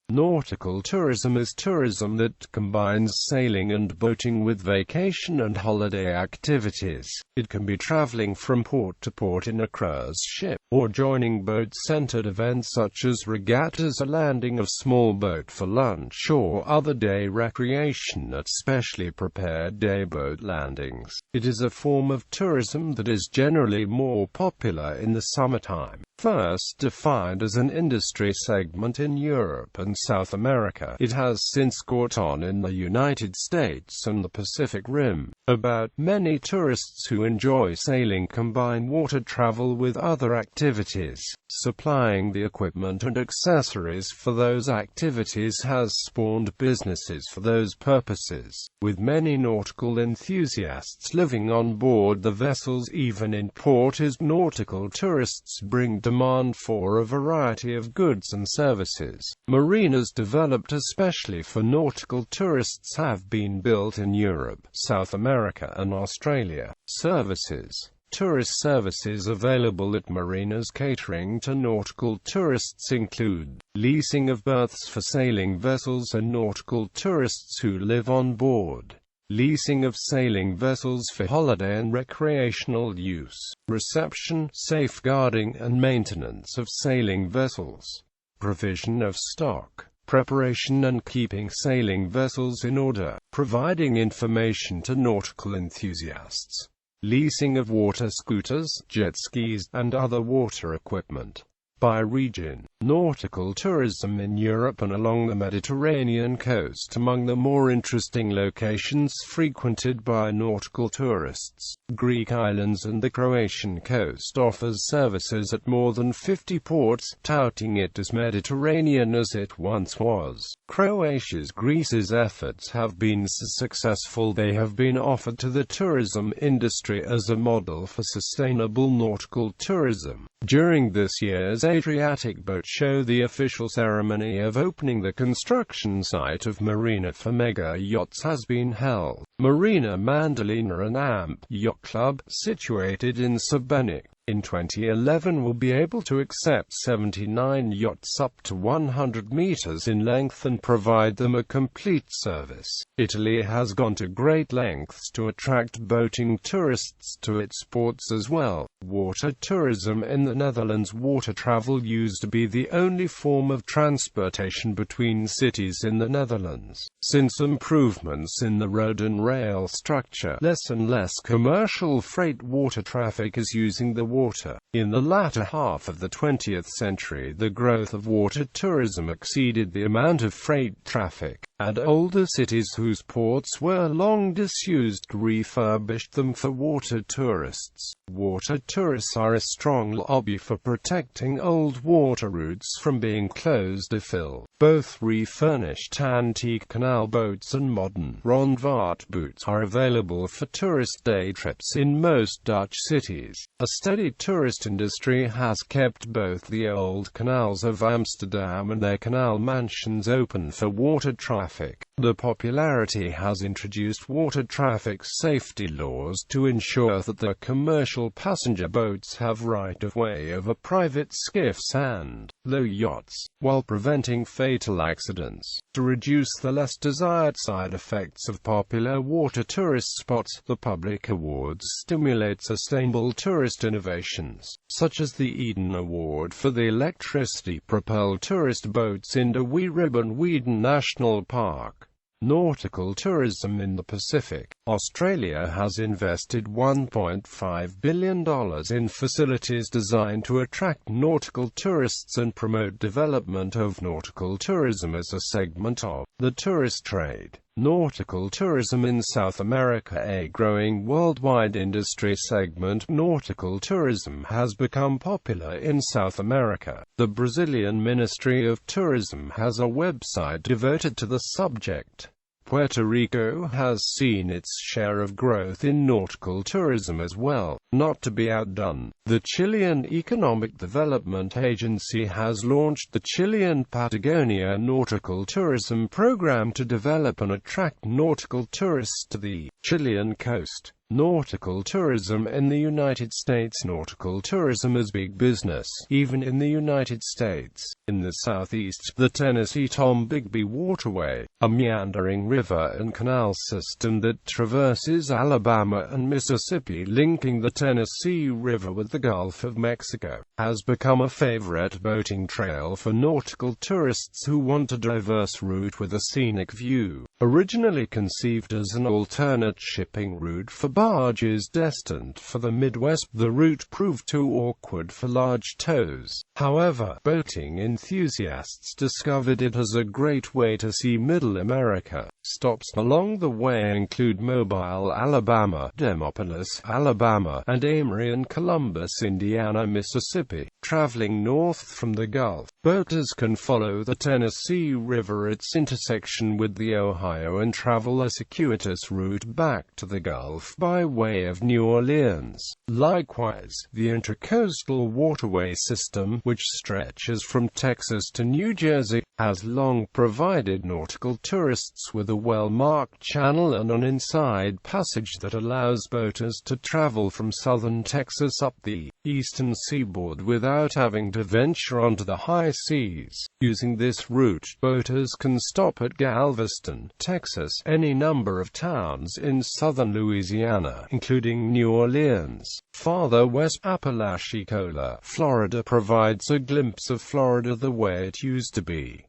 Nautical tourism is tourism that combines sailing and boating with vacation and holiday activities. It can be traveling from port to port in a cruise ship, or joining boat-centered events such as regattas, a landing of small boat for lunch, or other day recreation at specially prepared day boat landings. It is a form of tourism that is generally more popular in the summertime. First defined as an industry segment in Europe and South America, it has since caught on in the United States and the Pacific Rim. Many tourists who enjoy sailing combine water travel with other activities. Supplying the equipment and accessories for those activities has spawned businesses for those purposes, with many nautical enthusiasts living on board the vessels even in port. As nautical tourists bring demand for a variety of goods and services, marinas developed especially for nautical tourists have been built in Europe, South America and Australia. Tourist services available at marinas catering to nautical tourists include leasing of berths for sailing vessels and nautical tourists who live on board, leasing of sailing vessels for holiday and recreational use, reception, safeguarding and maintenance of sailing vessels, provision of stock, preparation and keeping sailing vessels in order, providing information to nautical enthusiasts, leasing of water scooters, jet skis, and other water equipment. By region, nautical tourism in Europe and along the Mediterranean coast among the more interesting locations frequented by nautical tourists. Greek islands and the Croatian coast offers services at more than 50 ports, touting it as Mediterranean as it once was. Greece's efforts have been so successful they have been offered to the tourism industry as a model for sustainable nautical tourism. During this year's Adriatic Boat Show, the official ceremony of opening the construction site of Marina for mega yachts has been held. Marina Mandalina, an AMP yacht club, situated in Šibenik, in 2011 will be able to accept 79 yachts up to 100 meters in length and provide them a complete service. Italy has gone to great lengths to attract boating tourists to its ports as well. Water tourism in the Netherlands. Water travel used to be the only form of transportation between cities in the Netherlands. Since improvements in the road and rail structure, less and less commercial freight water traffic is using the water. In the latter half of the 20th century, the growth of water tourism exceeded the amount of freight traffic, and older cities whose ports were long disused refurbished them for water tourists. Water tourists are a strong lobby for protecting old water routes from being closed to fill. Both refurnished antique canal boats and modern rondvaartboats are available for tourist day trips in most Dutch cities. A steady tourist industry has kept both the old canals of Amsterdam and their canal mansions open for water traffic. The popularity has introduced water traffic safety laws to ensure that the commercial passenger boats have right-of-way over private skiffs and low yachts, while preventing fatal accidents. To reduce the less desired side effects of popular water tourist spots, the public awards stimulate sustainable tourist innovations, such as the Eden Award for the electricity-propelled tourist boats in De Weeren National Park. Nautical tourism in the Pacific. Australia has invested $1.5 billion in facilities designed to attract nautical tourists and promote development of nautical tourism as a segment of the tourist trade. Nautical tourism in South America, a growing worldwide industry segment. Nautical tourism has become popular in South America. The Brazilian Ministry of Tourism has a website devoted to the subject. Puerto Rico has seen its share of growth in nautical tourism as well. Not to be outdone, the Chilean Economic Development Agency has launched the Chilean Patagonia Nautical Tourism Program to develop and attract nautical tourists to the Chilean coast. Nautical tourism in the United States. Nautical tourism is big business, even in the United States. In the southeast, the Tennessee-Tombigbee Waterway, a meandering river and canal system that traverses Alabama and Mississippi, linking the Tennessee River with the Gulf of Mexico, has become a favorite boating trail for nautical tourists who want a diverse route with a scenic view. Originally conceived as an alternate shipping route for barges destined for the Midwest, the route proved too awkward for large tows. However, boating enthusiasts discovered it as a great way to see Middle America. Stops along the way include Mobile, Alabama, Demopolis, Alabama, and Amory and Columbus, Indiana, Mississippi. Traveling north from the Gulf, boaters can follow the Tennessee River at its intersection with the Ohio and travel a circuitous route back to the Gulf by way of New Orleans. Likewise, the Intracoastal Waterway system, which stretches from Texas to New Jersey, has long provided nautical tourists with a well-marked channel and an inside passage that allows boaters to travel from southern Texas up the eastern seaboard without having to venture onto the high seas. Using this route, boaters can stop at Galveston, Texas, any number of towns in southern Louisiana, including New Orleans. Farther west, Apalachicola, Florida provides a glimpse of Florida the way it used to be.